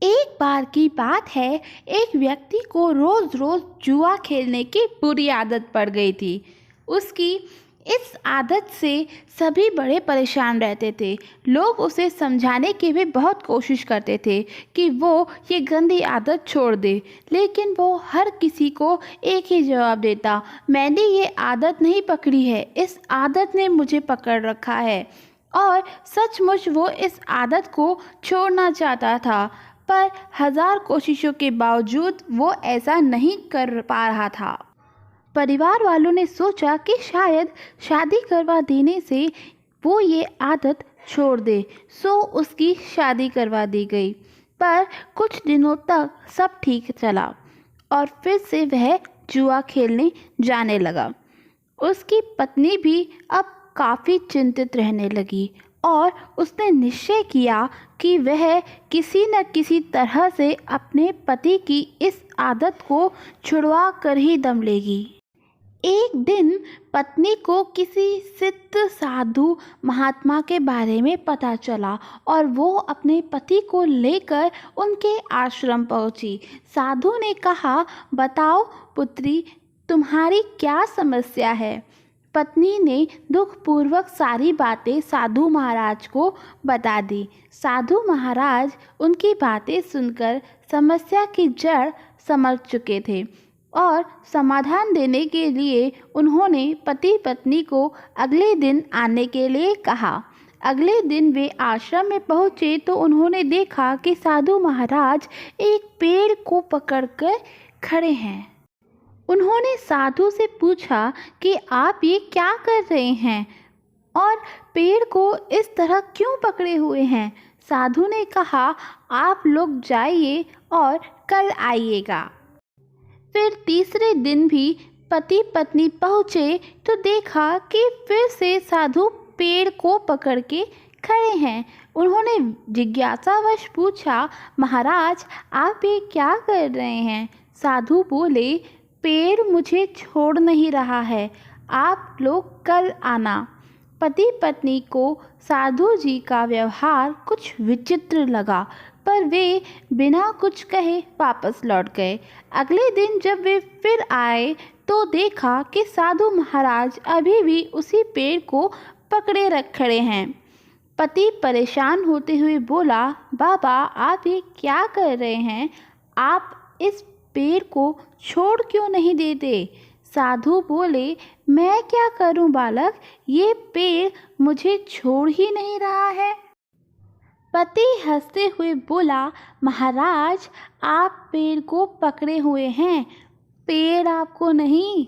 एक बार की बात है, एक व्यक्ति को रोज रोज जुआ खेलने की बुरी आदत पड़ गई थी। उसकी इस आदत से सभी बड़े परेशान रहते थे। लोग उसे समझाने की भी बहुत कोशिश करते थे कि वो ये गंदी आदत छोड़ दे, लेकिन वो हर किसी को एक ही जवाब देता, मैंने ये आदत नहीं पकड़ी है, इस आदत ने मुझे पकड़ रखा है। और सचमुच वो इस आदत को छोड़ना चाहता था, पर हजार कोशिशों के बावजूद वो ऐसा नहीं कर पा रहा था। परिवार वालों ने सोचा कि शायद शादी करवा देने से वो ये आदत छोड़ दे, सो उसकी शादी करवा दी गई। पर कुछ दिनों तक सब ठीक चला और फिर से वह जुआ खेलने जाने लगा। उसकी पत्नी भी अब काफ़ी चिंतित रहने लगी और उसने निश्चय किया कि वह किसी न किसी तरह से अपने पति की इस आदत को छुड़वा कर ही दम लेगी। एक दिन पत्नी को किसी सिद्ध साधु महात्मा के बारे में पता चला और वो अपने पति को लेकर उनके आश्रम पहुंची। साधु ने कहा, बताओ पुत्री, तुम्हारी क्या समस्या है। पत्नी ने दुखपूर्वक सारी बातें साधु महाराज को बता दी। साधु महाराज उनकी बातें सुनकर समस्या की जड़ समझ चुके थे और समाधान देने के लिए उन्होंने पति पत्नी को अगले दिन आने के लिए कहा। अगले दिन वे आश्रम में पहुंचे तो उन्होंने देखा कि साधु महाराज एक पेड़ को पकड़कर खड़े हैं। उन्होंने साधु से पूछा कि आप ये क्या कर रहे हैं और पेड़ को इस तरह क्यों पकड़े हुए हैं। साधु ने कहा, आप लोग जाइए और कल आइएगा। फिर तीसरे दिन भी पति पत्नी पहुँचे तो देखा कि फिर से साधु पेड़ को पकड़ के खड़े हैं। उन्होंने जिज्ञासावश पूछा, महाराज आप ये क्या कर रहे हैं। साधु बोले, पेड़ मुझे छोड़ नहीं रहा है, आप लोग कल आना। पति पत्नी को साधु जी का व्यवहार कुछ विचित्र लगा, पर वे बिना कुछ कहे वापस लौट गए। अगले दिन जब वे फिर आए तो देखा कि साधु महाराज अभी भी उसी पेड़ को पकड़े रख खड़े हैं। पति परेशान होते हुए बोला, बाबा आप ये क्या कर रहे हैं, आप इस पेड़ को छोड़ क्यों नहीं देते। साधु बोले, मैं क्या करूं बालक, ये पेड़ मुझे छोड़ ही नहीं रहा है। पति हंसते हुए बोला, महाराज आप पेड़ को पकड़े हुए हैं, पेड़ आपको नहीं,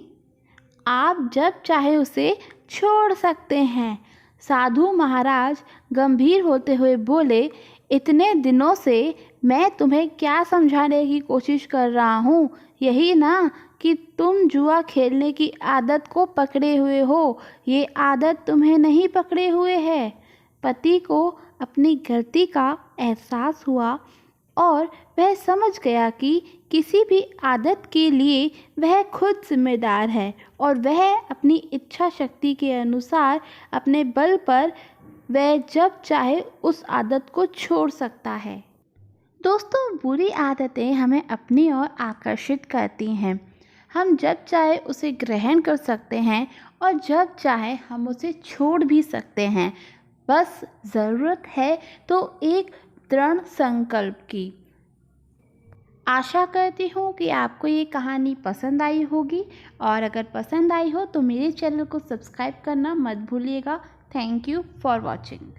आप जब चाहे उसे छोड़ सकते हैं। साधु महाराज गंभीर होते हुए बोले, इतने दिनों से मैं तुम्हें क्या समझाने की कोशिश कर रहा हूँ, यही ना कि तुम जुआ खेलने की आदत को पकड़े हुए हो, ये आदत तुम्हें नहीं पकड़े हुए है। पति को अपनी गलती का एहसास हुआ और वह समझ गया कि किसी भी आदत के लिए वह खुद जिम्मेदार है और वह अपनी इच्छा शक्ति के अनुसार अपने बल पर वह जब चाहे उस आदत को छोड़ सकता है। दोस्तों, बुरी आदतें हमें अपनी ओर आकर्षित करती हैं। हम जब चाहे उसे ग्रहण कर सकते हैं और जब चाहे हम उसे छोड़ भी सकते हैं। बस ज़रूरत है तो एक दृढ़ संकल्प की। आशा करती हूँ कि आपको ये कहानी पसंद आई होगी और अगर पसंद आई हो तो मेरे चैनल को सब्सक्राइब करना मत भूलिएगा। Thank you for watching.